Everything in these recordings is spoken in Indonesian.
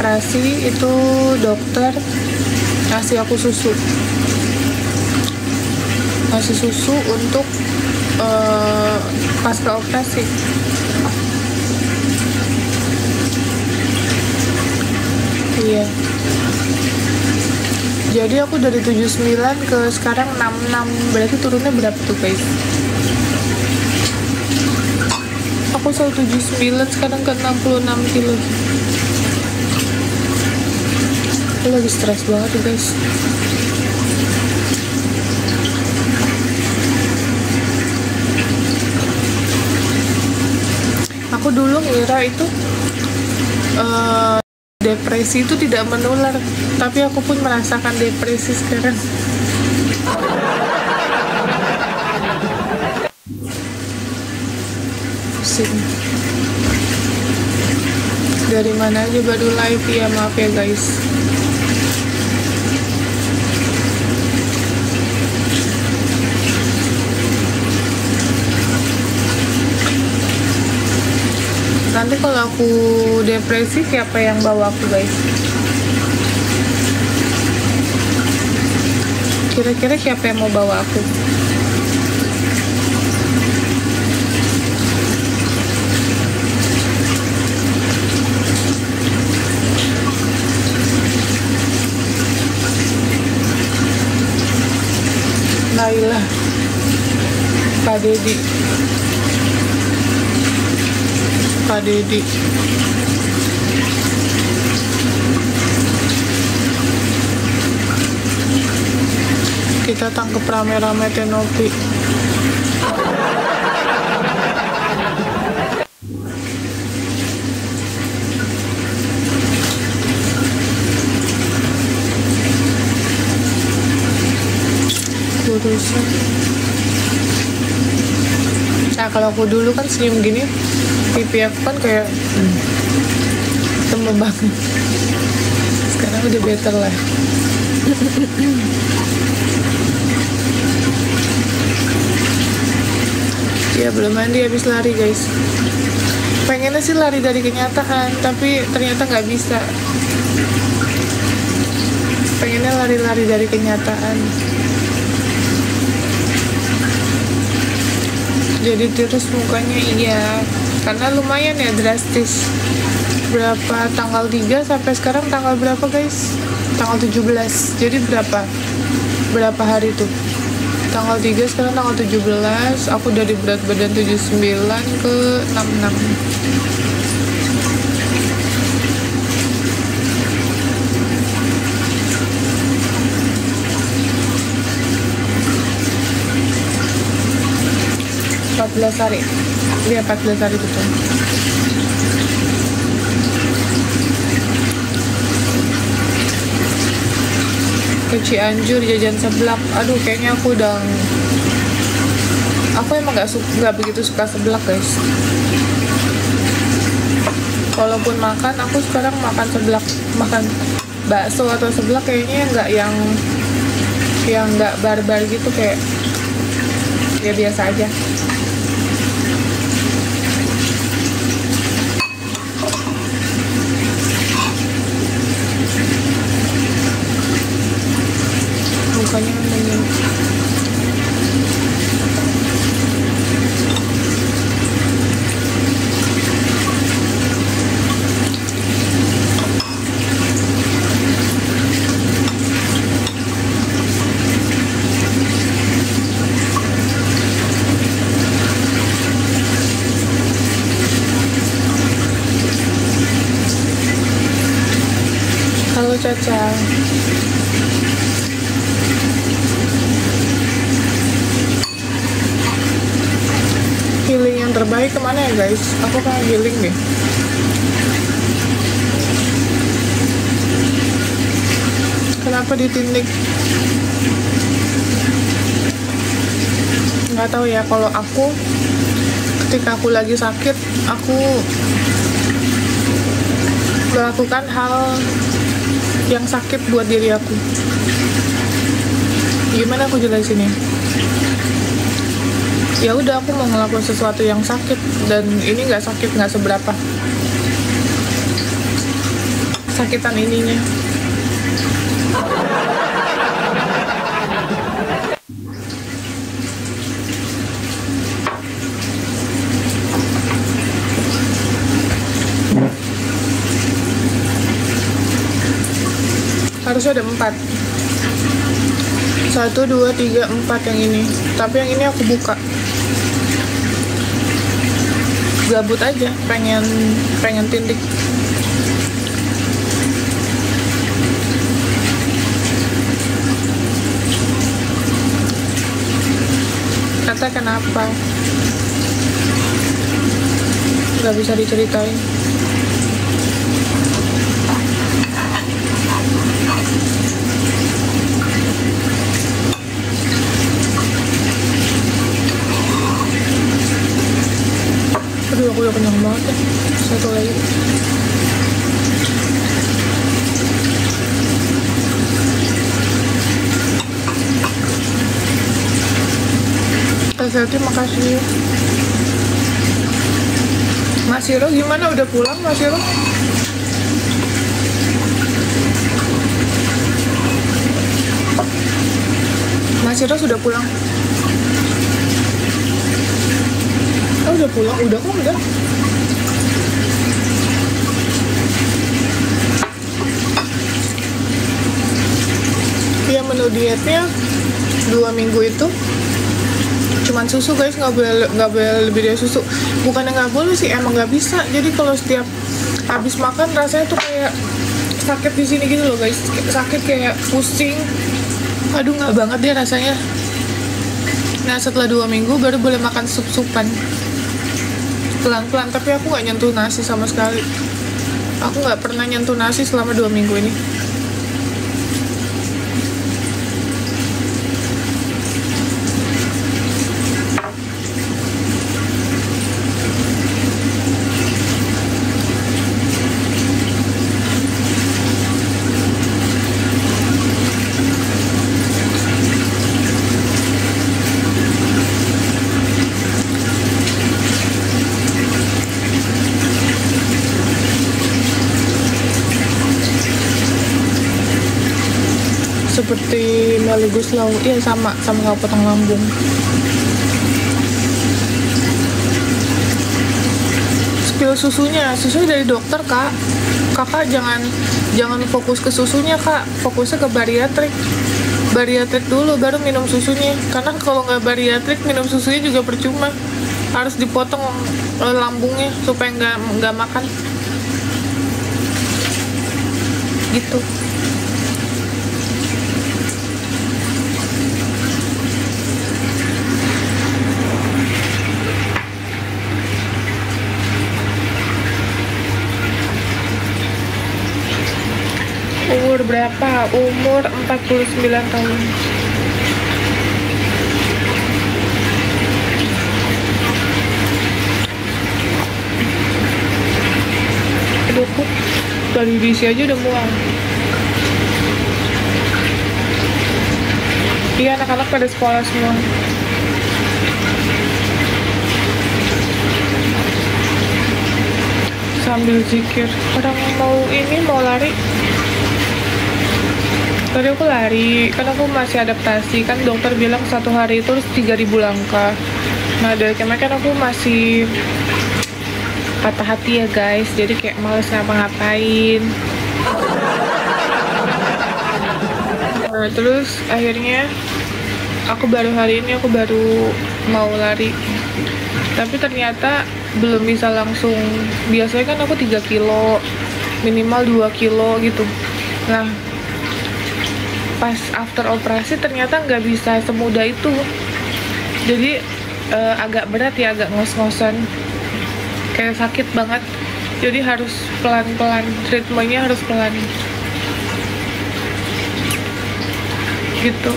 operasi itu dokter ngasih aku susu untuk pasca operasi. Iya. Jadi aku dari 79 ke sekarang 66. Berarti turunnya berapa tuh guys? Aku selalu 79, sekarang ke 66 kilo. Aku lagi stres banget tuh guys. Aku dulu ngira itu depresi itu tidak menular, tapi aku pun merasakan depresi sekarang. Pusing. Dari mana aja baru live ya, maaf ya guys. Nanti kalau aku depresi, siapa yang bawa aku guys? Kira-kira siapa yang mau bawa aku? Naila, Pak Dedi. Kita tangkep rame-rame Tenopi. Kurusan. Nah, kalau aku dulu kan senyum gini, pipi aku kan kayak tembem banget. Sekarang udah better lah. Ya belum mandi, habis lari guys. Pengennya sih lari dari kenyataan, tapi ternyata nggak bisa. Pengennya lari-lari dari kenyataan. Jadi terus mukanya iya, karena lumayan ya drastis. Berapa tanggal 3 sampai sekarang tanggal berapa guys? Tanggal 17. Jadi berapa hari tuh? Tanggal 3 sekarang tanggal 17. Aku dari berat badan 79 ke 66. Hari. Iya 14 hari betul. Ke Cianjur jajan seblak. Aduh, kayaknya aku emang nggak begitu suka seblak guys. Walaupun makan, aku sekarang makan seblak, makan bakso atau seblak kayaknya nggak yang nggak barbar gitu, kayak ya biasa aja. Mukanya mending. Halo Caca. Healing yang terbaik kemana ya guys? Aku pengen healing deh. Kenapa ditindik? Nggak tahu ya. Kalau aku, ketika aku lagi sakit, aku melakukan hal yang sakit buat diri aku. Gimana aku jelasin ya? Ya udah, aku mau ngelakuin sesuatu yang sakit, dan ini nggak sakit, nggak seberapa sakitan ininya. Harusnya ada 4. 1, 2, 3, 4 yang ini. Tapi yang ini aku buka. Gabut aja, pengen tindik. Kata kenapa? Gak bisa diceritain. Aduh, aku udah kenyang banget ya. Satu lagi. Kak Selti, makasih. Mas Hiro gimana? Udah pulang Mas Hiro? Mas Hiro sudah pulang? Oh, udah pulang? Udah kok, udah. Ya, menu dietnya 2 minggu itu cuman susu guys, nggak boleh lebih dari susu. Bukannya nggak boleh sih, emang nggak bisa. Jadi kalau setiap habis makan rasanya tuh kayak sakit di sini gitu loh guys, sakit kayak pusing. Aduh, nggak banget deh rasanya. Nah, setelah 2 minggu baru boleh makan sup-supan pelan-pelan, tapi aku nggak nyentuh nasi sama sekali. Aku nggak pernah nyentuh nasi selama 2 minggu ini. Seperti Maligus Lau, iya sama nggak potong lambung. Spill susunya dari dokter kak. Kakak jangan fokus ke susunya kak, fokusnya ke bariatrik dulu baru minum susunya. Karena kalau nggak bariatrik minum susunya juga percuma, harus dipotong lambungnya supaya nggak makan gitu. Umur berapa? Umur 49 tahun. Aduh, kok dari diisi aja udah mual. Iya, anak-anak pada sekolah semua. Sambil zikir. Orang mau lari. Tadi aku lari, kan aku masih adaptasi. Kan dokter bilang 1 hari itu harus 3.000 langkah. Nah, dari kemarin kan aku masih patah hati ya guys. Jadi kayak males ngapa-ngapain. Nah, terus akhirnya hari ini aku baru mau lari. Tapi ternyata belum bisa langsung. Biasanya kan aku 3 kilo, minimal 2 kilo gitu. Nah, pas after operasi ternyata nggak bisa semudah itu. Jadi agak berat ya, agak ngos-ngosan, kayak sakit banget. Jadi harus pelan-pelan, treatmentnya harus pelan gitu.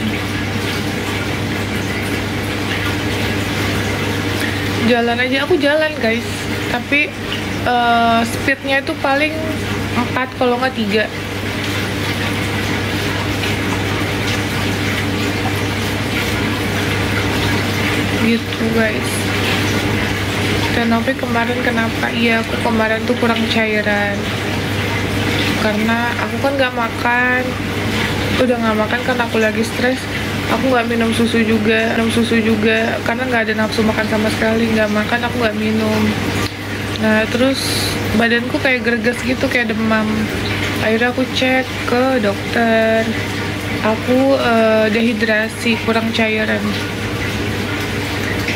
Jalan aja, aku jalan guys, tapi speednya itu paling 4 kalau nggak 3. Gitu guys. Dan tapi kemarin kenapa? Iya, aku kemarin tuh kurang cairan karena aku kan nggak makan, udah nggak makan kan aku lagi stres. Aku nggak minum susu juga karena nggak ada nafsu makan sama sekali. Nggak makan, aku nggak minum. Nah terus badanku kayak greges gitu, kayak demam. Akhirnya aku cek ke dokter, aku dehidrasi, kurang cairan.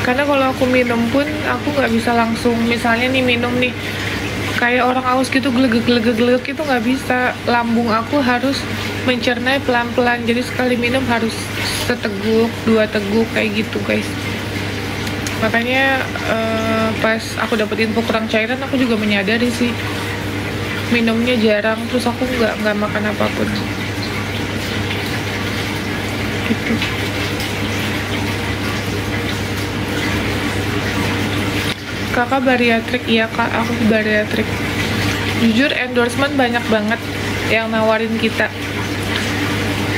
Karena kalau aku minum pun aku nggak bisa langsung, misalnya nih minum nih kayak orang aus gitu, gelegek itu nggak bisa. Lambung aku harus mencernanya pelan-pelan, jadi sekali minum harus seteguk, 2 teguk kayak gitu guys. Makanya pas aku dapet info kurang cairan, aku juga menyadari sih, minumnya jarang, terus aku nggak makan apapun gitu. Kakak bariatrik? Iya kak, aku bariatrik. Jujur endorsement banyak banget yang nawarin kita,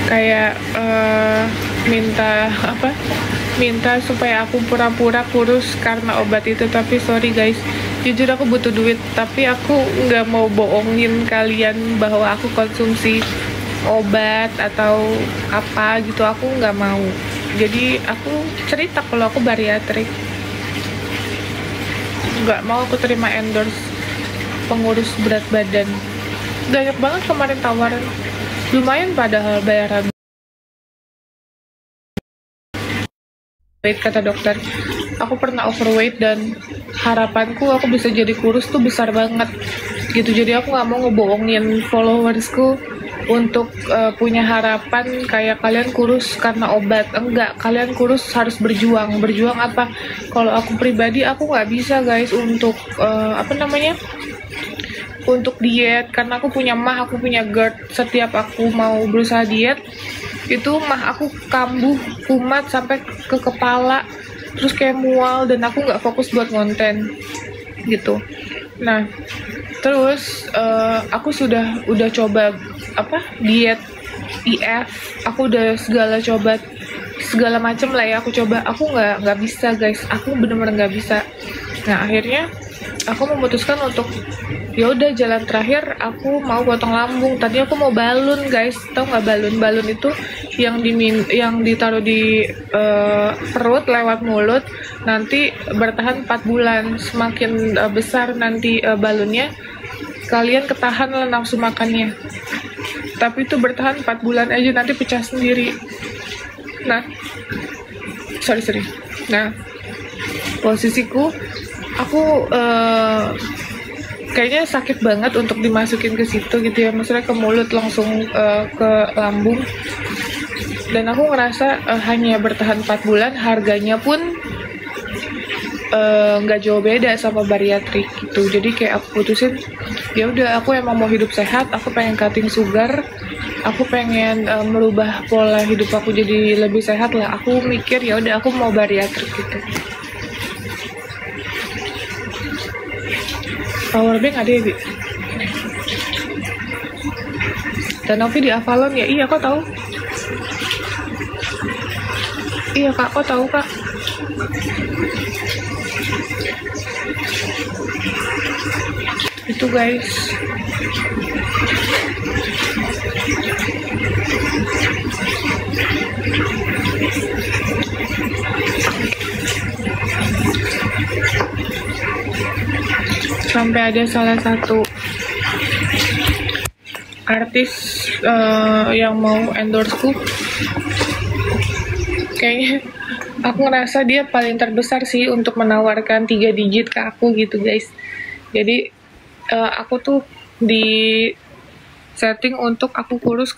kayak minta supaya aku pura-pura kurus karena obat itu. Tapi sorry guys, jujur aku butuh duit, tapi aku nggak mau bohongin kalian bahwa aku konsumsi obat atau apa gitu, aku nggak mau. Jadi aku cerita kalau aku bariatrik, nggak mau aku terima endorse pengurus berat badan. Banyak banget kemarin tawaran, lumayan padahal bayaran. Kata dokter, aku pernah overweight dan harapanku aku bisa jadi kurus tuh besar banget gitu. Jadi aku nggak mau ngebohongin followersku untuk punya harapan kayak kalian kurus karena obat. Enggak, kalian kurus harus berjuang. Berjuang apa? Kalau aku pribadi, aku nggak bisa guys untuk untuk diet, karena aku punya mah, aku punya GERD. Setiap aku mau berusaha diet itu mah aku kambuh, kumat sampai ke kepala, terus kayak mual, dan aku nggak fokus buat konten gitu. Nah terus aku udah coba diet IF, aku udah segala macem lah ya, aku coba, aku nggak bisa guys, aku bener-bener nggak bisa. Nah akhirnya aku memutuskan untuk ya udah, jalan terakhir aku mau potong lambung. Tadi aku mau balun guys, tau nggak balun itu yang ditaruh di perut lewat mulut, nanti bertahan 4 bulan. Semakin besar nanti balunnya, kalian ketahan lah nafsu makannya, tapi itu bertahan 4 bulan aja, nanti pecah sendiri. Nah nah posisiku, aku kayaknya sakit banget untuk dimasukin ke situ gitu ya, maksudnya ke mulut langsung ke lambung. Dan aku ngerasa hanya bertahan 4 bulan, harganya pun nggak jauh beda sama bariatrik gitu. Jadi kayak aku putusin, ya udah, aku emang mau hidup sehat, aku pengen cutting sugar, aku pengen merubah pola hidup aku jadi lebih sehat lah. Aku mikir ya udah, aku mau bariatrik gitu. Powerbank ada ya, Bi? Dan Novi di Avalon ya? Iya, kok tahu? Iya, Kak, kok tahu, Kak? Itu, guys. Sampai ada salah satu artis yang mau endorseku, kayaknya aku ngerasa dia paling terbesar sih untuk menawarkan 3 digit ke aku gitu guys. Jadi aku tuh di setting untuk aku kurus